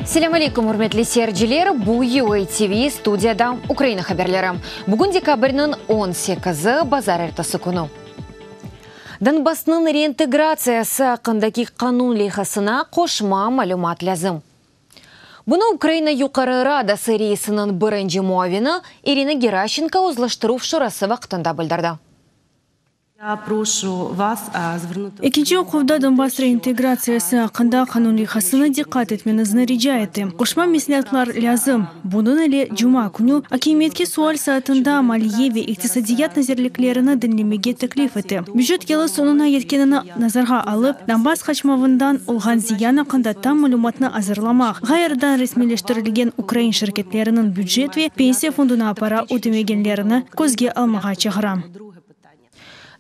Селям алейкум, урметли серджилер, бу UATV студияда Украина хаберлері. Бүгін декабрьнің 18-ы базар эртасы күні. Донбассның реинтеграциясы ақындаки қанун лейхасына қошма малюмат лязым. Бұны Украина юқары радасы рейсінің бірінші муавины Ирина Геращенко узлаштыру шурасы вақтында білдірді. Экинчи окууда Донбасс реинтеграциясы акында канун лейхасына диккат этмениңизди рижа этем. Кошма месниатлар лязым. Бунун эле жума күнү акимиетке суал саатында малие ve икътисадият назирликлерини динлемеге таклиф этти. Бюджет жылы сонуна жеткенин назарга алып, Донбасс качмавындан улган зыян акында там малуматны азырламак. Кайрадан ресмилештирилген Украин ширкеттеринин бюджет ve пенсия фондуна апара өтөмөгөнлөрүнү көзгө алмага чыгарам.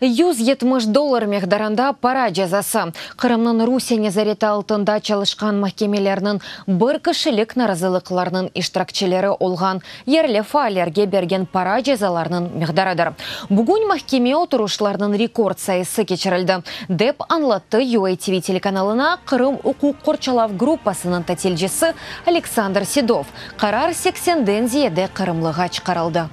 $170 мегдаранда пара жазасы. Кырымның Русия незареті алтында чалышқан махкемелерінің бір кішілік наразылықларының иштиракчилери олған ерлі фаалерге берген пара жазаларының мегдарадыр. Бүгін махкеме отырушыларының рекорд сайысы кечірілді. Деп анлатты UATV телеканалына Кырым укук корчалав группасының тәтелжесі Александр Седов. Карар 80-ден зиеде Кырымлыға чықарылды.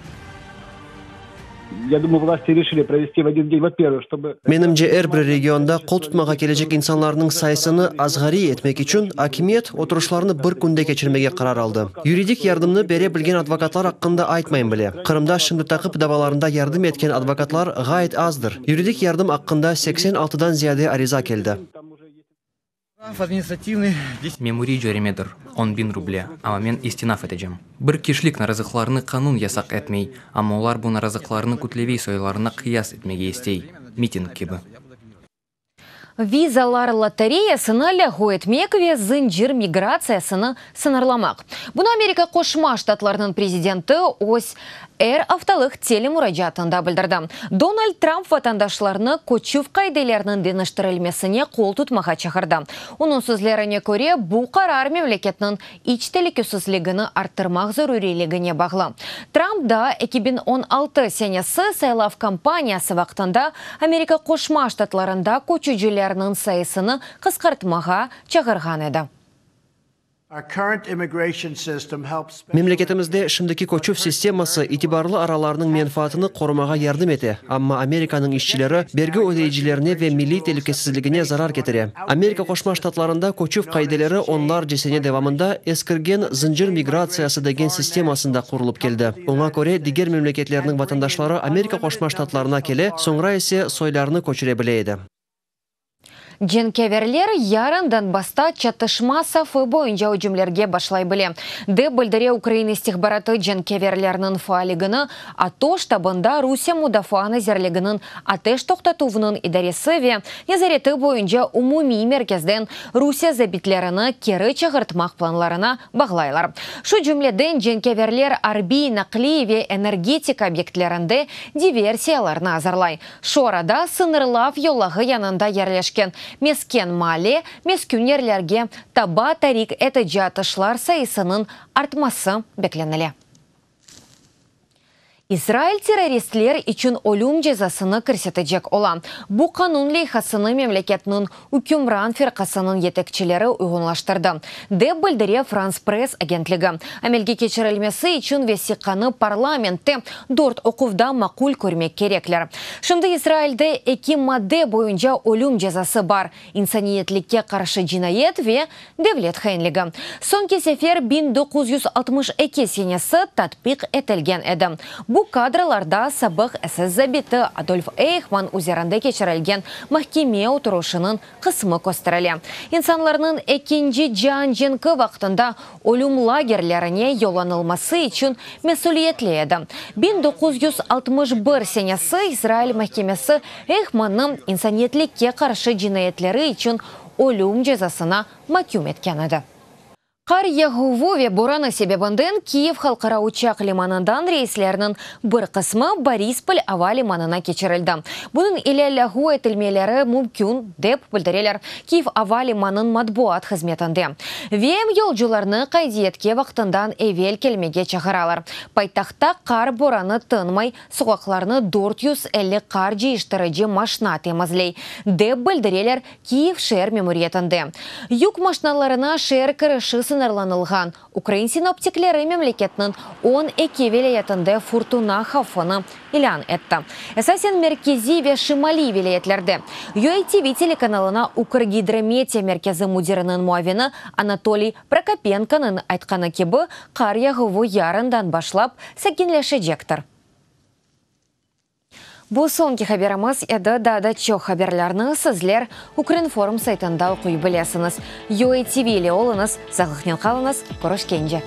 Я думаю, власти решили провести в один день, во-первых, чтобы... Менимче әрбір регионда қол тұтмаға кележек инсанларының сайысыны азғари етмек үшін акимиет отырышларыны бір күнде кечірмеге қарар алды. Юридик ярдымны бере білген адвокатлар ақында айтмайын біле. Қырымда шымды тақып даваларында ярдым еткен адвокатлар ғайет аздыр. Юридик ярдым ақында 86-дан зияде ариза келді. Мемури жөремедір, 10.000 рубля, ама мен истинаф етежем. Бір кешлік наразықларыны қанун ясақ әтмей, ама олар бұл наразықларыны күтлевей сойларына қияс етмеге естей. Митинг кебі. Визалар лотереясыны лягу этмек ве зынжыр миграциясыны сынарламақ. Бұны Америка Кошма Штатларының президенті ось авталық телемураджатында білдірді. Дональд Трамп ватандашларыны көчүв кайделерінің деніштірілмесіне қол тұтмаға чақырды. Оның сөзлеріне көре бұл қарар мемлекетінің ичтелікесізлігіні арттырмақ зөрүрелігіне бағлы. Трамп да 2016 сенесі сайлав кампаниясы вақтында Америка Кошма Штатларында көчүжілерінің сайысыны қысқартмаға чағырған еді. Мемлекетімізде шымдыки көчүв системасы итибарлы араларының менфаатыны корумага ярдым эте. Амма Американың ишчилери берги өйдейжилерине ве милли телекесизлигине зарар кетире. Америка Кошма Штатларында көчүв кайделери онлар жесене девамында эскирген зынжыр миграциясы деген системасында курулуп келди. Оңа көре дигер мемлекетлеринин ватандашлары Америка Кошма Штатларына келе, соңра эсе сойларыны көчүрө билейди. Дженкеверлер ярын Донбасста чатышма сафы бойынша үжімлерге башлай біле. Деп білдіре Украина стихбараты Дженкеверлерінің фаалигіні ато штабында Русия мудафаны зерлігінің атеш тоқтатуының идаресі ве незареті бойынша умуми меркезден Русия забитлеріні кері чағыртмақ планларына бағлайлар. Шу жүмледен Дженкеверлер арби, нақли ве энергетика объектлерінде диверсияларына азарлай. Шорада сынырлав йоллағы янында ерлешкен Мескен мале, мескүнерлерге таба тарик эті жатышлар сайысының артмасы бекленілі. Израиль террористлер üçün ölüm жазасыны кірсетіжек ола. Бұ қанун лейхасыны мемлекетінің үкімран фирқасының етекчілері ұйғынлаштырды. Деп білдіре Франс Пресс агентлігі. Әмелге кечірілмесі үшін весиқаны парламентте 4 оқувда мақул көрмек кереклер. Шымды Израильде 2 мадде бойынша ölüm жазасы бар. Инсаниетлікке қаршы жинайет ве девлет хайнлігі. Сонки сефер 1962 сенесі татбиқ етілген еді. Бұл кадраларда сабық әсіз забиті Адольф Эйхман үзерінде кечірілген махкеме отырушының қысымы көстірілі. Инсанларының екінші жан женкі вақтында өлім лагерлеріне йоланылмасы үшін месулиетлі еді. 1961 сенесі Израиль махкемесі Эйхманның инсаниетлікке қаршы жинайетлері үшін өлім жазасына макюм еткен еді. Қар ягувове бораны себебінден Киев халқара учақ лиманындан рейслерінің бір қысмы Борисполь ава лиманына кечірілді. Бұның иле лягу етілмелері мүмкін деп білдірелер Киев ава лиманын матбуат қызметінде. Вем елжуларны қайдиетке вақтындан эвел келмеге чағыралар. Пайтақта қар бораны тынмай, соғақларны 450 қар жейіштіріде машина темізлей. Деп білдірелер Киев шер мемориетінде. Юк машиналарына шер кіріші сынарланылған. Украин синоптиклері мемлекетінің 12 вилаятында фуртуна хауфыны илян етті. Эсасен меркези ве шимали вилаятлерді. UATV телеканалына Укргидрометия меркезі мудирінің муавины Анатолий Прокопенконың айтқаны кебі қар яғывы ярындан башлап сәкенлешедектір. Бұл соңғы хабарымыз еді дада чо хабарларны сізлер Укринформ сайтында оқуй білесіңіз. UATV-ле олыңыз, зағықнен қалыңыз, көрішкенде.